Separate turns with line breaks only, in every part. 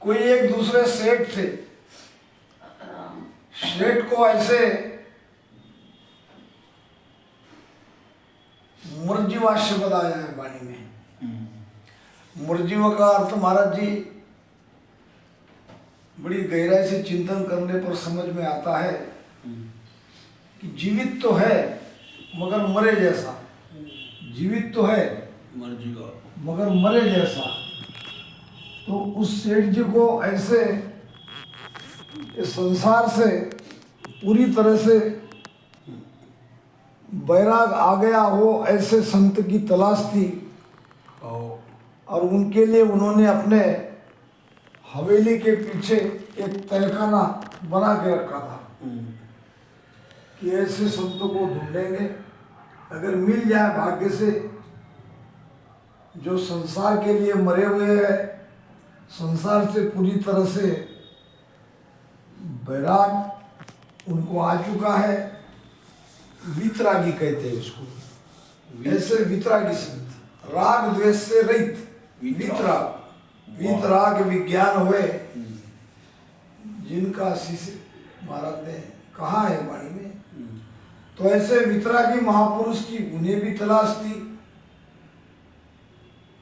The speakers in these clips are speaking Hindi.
कोई एक दूसरे सेठ थे, सेठ को ऐसे मुर्जीवाश्य बताया है वाणी में। मुर्जीव का अर्थ महाराज जी बड़ी गहराई से चिंतन करने पर समझ में आता है कि जीवित तो है मगर मरे जैसा, जीवित तो है मगर मरे जैसा। तो उस सेठ जी को ऐसे इस संसार से पूरी तरह से बैराग आ गया हो ऐसे संत की तलाश थी, और उनके लिए उन्होंने अपने हवेली के पीछे एक तहखाना बना के रखा था कि ऐसे संतों को ढूंढेंगे, अगर मिल जाए भाग्य से जो संसार के लिए मरे हुए हैं, संसार से पूरी तरह से बैराग उनको आ चुका है। वितरागी कहते हैं उसको, ऐसे वितरागी संत, राग द्वेष से रहित वितराग, वितराग विज्ञान हुए जिनका शिष्य महाराज ने कहा है वाणी में। तो ऐसे वितरागी महापुरुष की उन्हें भी तलाश थी।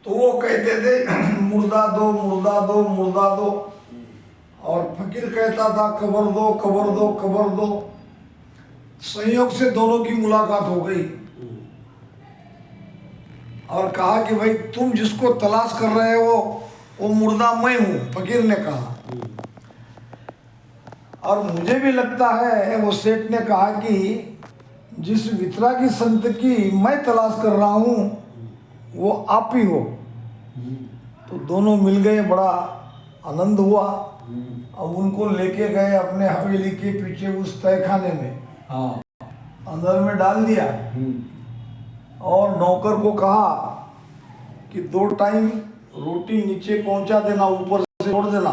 तो वो कहते थे मुर्दा दो मुर्दा दो मुर्दा दो, और फकीर कहता था कबर दो कबर दो कबर दो। संयोग से दोनों की मुलाकात हो गई और कहा कि भाई तुम जिसको तलाश कर रहे हो वो मुर्दा मैं हूं, फकीर ने कहा। और मुझे भी लगता है, वो सेठ ने कहा कि जिस वितरागी संत की मैं तलाश कर रहा हूं वो आप ही हो। तो दोनों मिल गए, बड़ा आनंद हुआ। अब उनको लेके गए अपने हवेली के पीछे उस तहखाने में, अंदर में डाल दिया और नौकर को कहा कि 2 टाइम रोटी नीचे पहुंचा देना, ऊपर से छोड़ देना,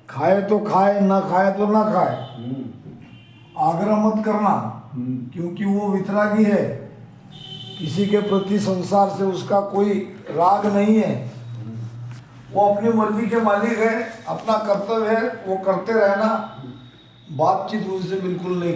खाए तो खाए ना खाए तो ना खाए, आग्रह मत करना, क्योंकि वो वितरागी है, किसी के प्रति संसार से उसका कोई राग नहीं है, वो अपनी मर्जी के मालिक है, अपना कर्तव्य है वो करते रहना, बातचीत उनसे बिल्कुल नहीं